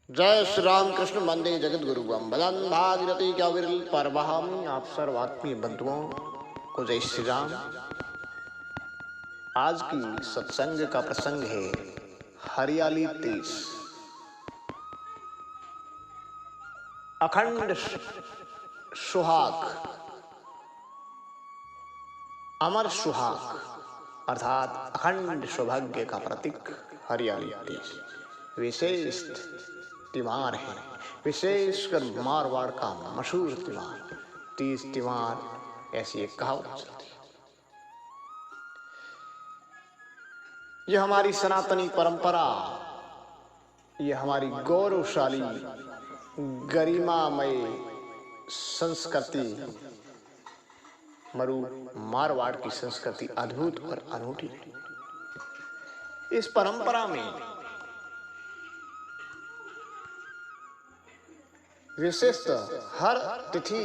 जय श्री राम कृष्ण वंदे जगत गुरु भजन भागीरथी क्या विरल परवहम। आप सर्वात्मीय बंधुओं को जय श्री राम। आज की सत्संग का प्रसंग है हरियाली तीज। अखंड सुहाग, अमर सुहाग अर्थात अखंड सौभाग्य का प्रतीक हरियाली तीज विशेष त्योहार है। विशेषकर मारवाड़ का मशहूर त्योहार तीज त्योहार, ऐसी एक कहावत चलती है। यह हमारी सनातनी परंपरा, यह हमारी गौरवशाली गरिमामय संस्कृति, मारवाड़ की संस्कृति अद्भुत और अनूठी है। इस परंपरा में विशिष्ट हर तिथि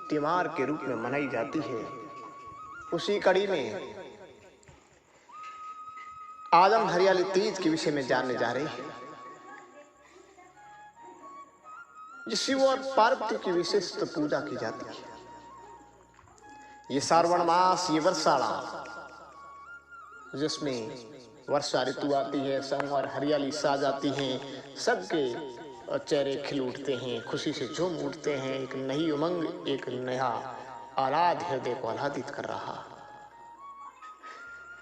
त्योहार के रूप में मनाई जाती है। उसी कड़ी में आज हम हरियाली तीज के विषय में जानने जा रहे हैं। ये शिव और पार्वती की विशिष्ट पूजा की जाती है। ये श्रावण मास, ये वर्षाला, जिसमें वर्षा ऋतु आती है, संग और हरियाली सा जाती है, सबके चेहरे खिल उठते हैं, खुशी से झूम उठते हैं। एक नई उमंग, एक नया आह्लाद हृदय को आह्लादित कर रहा।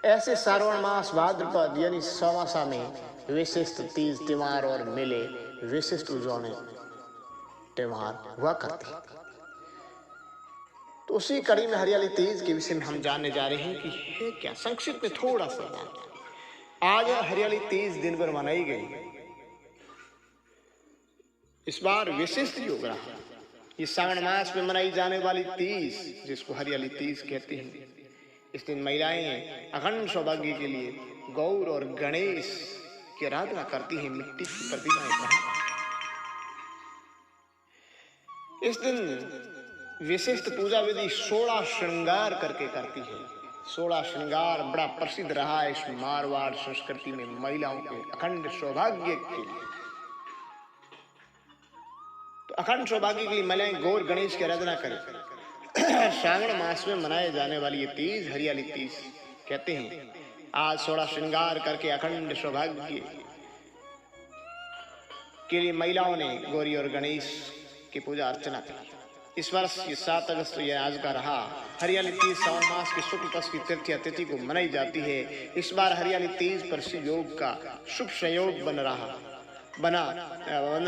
ऐसे श्रावण मास भाद्रपद यानी चौमासा में विशिष्ट तीज त्योहार और मेले, विशिष्ट उज्जवल त्योहार हुआ करते हैं। तो उसी कड़ी में हरियाली तीज के विषय में हम जानने जा रहे हैं कि है क्या। संक्षिप्त में थोड़ा सा बात। आज हरियाली तीज दिन भर मनाई गई। इस बार विशिष्ट योग रहा। ये श्रावण मास में मनाई जाने वाली तीज, जिसको हरियाली तीज कहते हैं, इस दिन महिलाएं अखंड सौभाग्य के लिए गौर और गणेश की आराधना करती हैं, मिट्टी की प्रतिमाएं बनाकर। इस दिन विशिष्ट पूजा विधि 16 श्रृंगार करके करती है। 16 श्रृंगार बड़ा प्रसिद्ध रहा है इस मारवाड़ संस्कृति में महिलाओं के अखंड सौभाग्य के लिए। तो अखंड सौभाग्य के लिए महिलाएं गौर गणेश की आराधना करें। श्रावण मास में मनाए जाने वाली ये तीज हरियाली तीज कहते हैं। आज 16 श्रृंगार करके अखंड सौभाग्य के लिए महिलाओं ने गौरी और गणेश की पूजा अर्चना की। इस वर्ष ये 7 अगस्त ये आज का रहा। हरियाली तीज श्रावण मास की शुक्ल पक्ष की तृतीया तिथि को मनाई जाती है। इस बार हरियाली तीज पर शिव योग का शुभ संयोग बन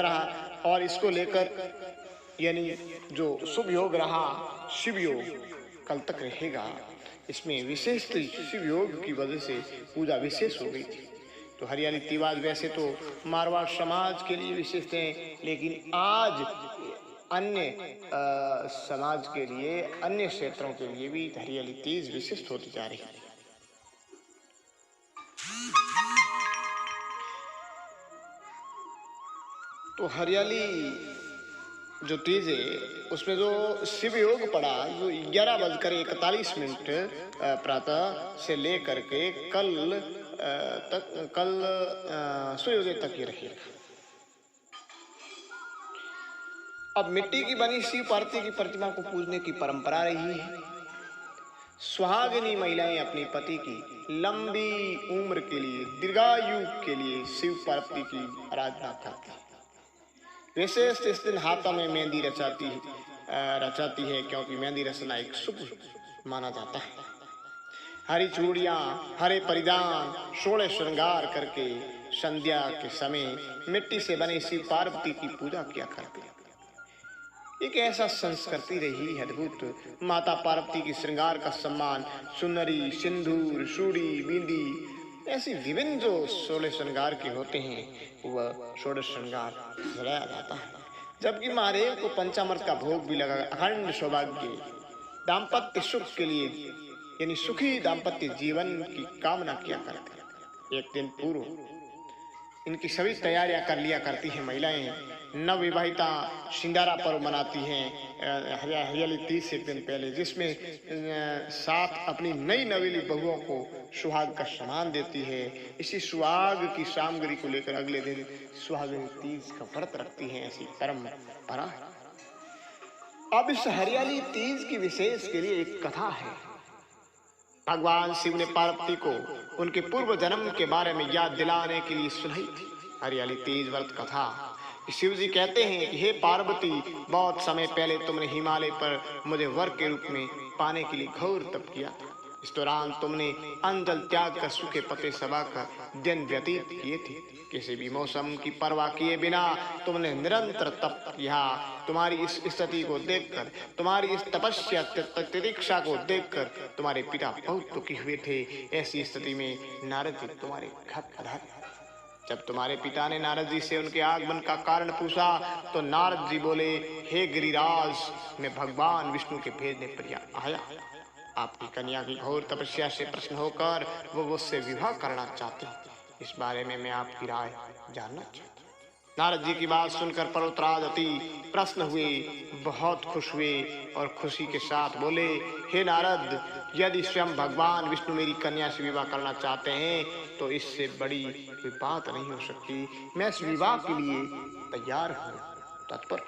रहा और इसको लेकर यानी जो शुभ योग रहा, शिव योग कल तक रहेगा। इसमें विशेष शिव योग की वजह से पूजा विशेष हो गई थी। तो हरियाली तीज वैसे तो मारवाड़ समाज के लिए विशिष्ट है, लेकिन आज अन्य समाज के लिए, अन्य क्षेत्रों के लिए भी हरियाली तीज विशिष्ट होती जा रही है। तो हरियाली जो तीज है उसमें जो शिव योग पड़ा, जो 11:41 प्रातः से लेकर के कल सूर्योदय तक ही रहेगा। अब मिट्टी की बनी शिव पार्वती की प्रतिमा को पूजने की परंपरा रही है। सुहागिनी महिलाएं अपने पति की लंबी उम्र के लिए, दीर्घायु के लिए शिव पार्वती की आराधना करती है। विशेष इस दिन हाथों में मेहंदी रचाती है, क्योंकि मेहंदी रचना एक शुभ माना जाता है। हरी चूड़ियां, हरे परिधान, 16 श्रृंगार करके संध्या के समय मिट्टी से बने शिव पार्वती की पूजा किया करते हैं। एक ऐसा संस्कृति रही है अद्भुत। माता पार्वती की श्रृंगार का सम्मान सुनरी, सिंदूर, चूड़ी, बिंदी, ऐसी विभिन्न जो 16 श्रृंगार के होते हैं, वह 16 श्रृंगार सजाया जाता है। जबकि महादेव को पंचामृत का भोग भी लगा। अखंड सौभाग्य, दाम्पत्य सुख के लिए यानी सुखी दाम्पत्य जीवन की कामना किया करते। एक दिन पूर्व इनकी सभी तैयारियां कर लिया करती हैं महिलाएं। नवविवाहिता सिंदारा पर्व मनाती हैं हरियाली तीज से एक दिन पहले, जिसमें साथ अपनी नई नवेली बहुओं को सुहाग का सम्मान देती है। इसी सुहाग की सामग्री को लेकर अगले दिन सुहागिनी तीज का व्रत रखती हैं, ऐसी परंपरा है। अब इस हरियाली तीज की विशेष के लिए एक कथा है। भगवान शिव ने पार्वती को उनके पूर्व जन्म के बारे में याद दिलाने के लिए सुनाई थी हरियाली तीज व्रत कथा। शिव जी कहते हैं कि हे पार्वती, बहुत समय पहले तुमने हिमालय पर मुझे वर के रूप में पाने के लिए घोर तप किया था। इस दौरान तुमने अन्न जल त्याग कर सूखे पत्ते सबा कर दिन व्यतीत किए थे। किसी भी मौसम की परवाह किए बिना तुमने निरंतर तप किया। तुम्हारी इस स्थिति को देखकर, तुम्हारी इस तपस्या तितिक्षा को देखकर तुम्हारे पिता बहुत दुखी हुए थे। ऐसी स्थिति में नारद जी तुम्हारे घर पधारे। जब तुम्हारे पिता ने नारद जी से उनके आगमन का कारण पूछा तो नारद जी बोले, हे गिरिराज, मैं भगवान विष्णु के भेजने पर आया। आपकी कन्या की घोर तपस्या से प्रसन्न होकर वो मुझसे विवाह करना चाहते हैं। इस बारे में मैं आपकी राय जानना चाहता हूँ। नारद जी की बात सुनकर पर्वतराज अति प्रसन्न हुए, बहुत खुश हुए और खुशी के साथ बोले, हे नारद, यदि स्वयं भगवान विष्णु मेरी कन्या से विवाह करना चाहते हैं तो इससे बड़ी कोई बात नहीं हो सकती। मैं इस विवाह के लिए तैयार हूँ, तत्पर।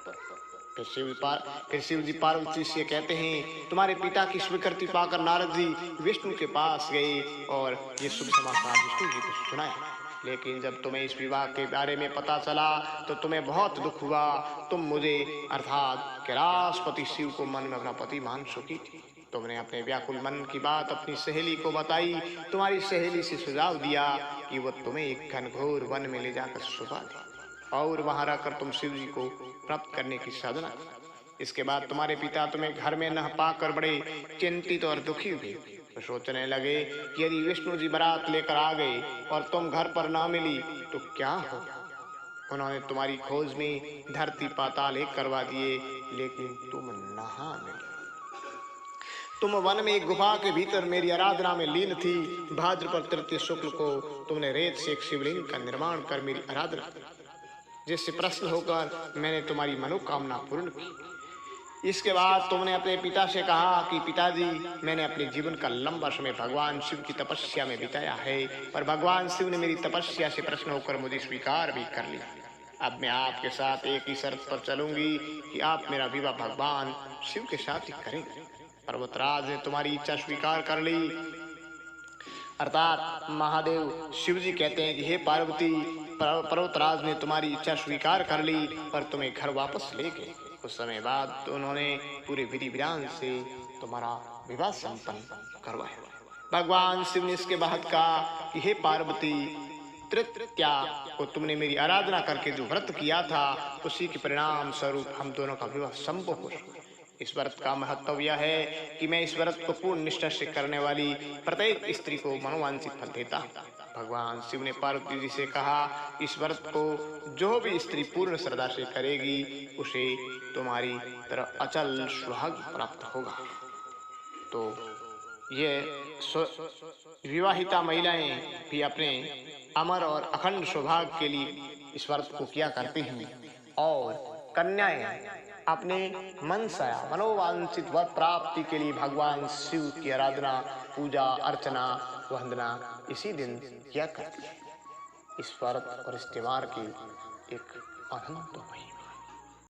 फिर शिव जी पार्वती से कहते हैं, तुम्हारे पिता की स्वीकृति पाकर नारद जी विष्णु के पास गए और ये शुभ समाचार विष्णु जी को सुनाया। लेकिन जब तुम्हें इस विवाह के बारे में पता चला तो तुम्हें बहुत दुख हुआ। तुम मुझे अर्थात कैलाशपति शिव को मन में अपना पति मान चुकी थी। तुमने अपने व्याकुल मन की बात अपनी सहेली को बताई। तुम्हारी सहेली से सुझाव दिया कि वो तुम्हें एक घनघोर वन में ले जाकर छुपा दे और वहां रहकर तुम शिव जी को प्राप्त करने की साधना करो। इसके बाद तुम्हारे पिता तुम्हें घर में न पाकर बड़े चिंतित और दुखी हुए। तो सोचने लगे कि यदि विष्णु जी बारात लेकर आ गए और तुम घर पर ना मिली तो क्या होगा। उन्होंने तुम्हारी खोज में धरती पाताल एक करवा दिए, लेकिन तुम नहा मिली। तुम वन में एक गुफा के भीतर मेरी आराधना में लीन थी। भाद्रपद तृतीय शुक्ल को तुमने रेत से एक शिवलिंग का निर्माण कर मेरी आराधना की, जिससे प्रसन्न होकर मैंने तुम्हारी मनोकामना पूर्ण की। इसके बाद तुमने अपने पिता से कहा कि पिताजी, मैंने अपने जीवन का लंबा समय भगवान शिव की तपस्या में बिताया है और भगवान शिव ने मेरी तपस्या से प्रसन्न होकर मुझे स्वीकार भी कर लिया। अब मैं आपके साथ एक ही शर्त पर चलूंगी कि आप मेरा विवाह भगवान शिव के साथ ही करेंगे। पर्वतराज ने तुम्हारी इच्छा स्वीकार कर ली। अर्थात महादेव शिव जी कहते हैं कि हे पार्वती, पर्वतराज ने तुम्हारी इच्छा स्वीकार कर ली और तुम्हें घर वापस ले गए। कुछ समय बाद उन्होंने पूरे विधि विधान से तुम्हारा विवाह संपन्न करवाया। भगवान शिव ने इसके बाद कहा कि हे पार्वती, तृतीया को तुमने मेरी आराधना करके जो व्रत किया था उसी के परिणाम स्वरूप हम दोनों का विवाह संभव हो। इस व्रत का महत्व यह है कि मैं इस व्रत को पूर्ण निष्ठा से करने वाली प्रत्येक स्त्री को मनोवांछित फल देता हूँ। भगवान शिव ने पार्वती जी से कहा, इस व्रत को जो भी स्त्री पूर्ण श्रद्धा से करेगी उसे तुम्हारी तरह अचल सुहाग प्राप्त होगा। तो ये विवाहिता महिलाएं भी अपने अमर और अखंड सौभाग्य के लिए इस व्रत को किया करती हैं और कन्याएं अपने मनसाया मनोवांछित वर प्राप्ति के लिए भगवान शिव की आराधना, पूजा, अर्चना, वंदना इसी दिन किया करती है। इस व्रत और इस त्योहार की एक अनंत महिमा।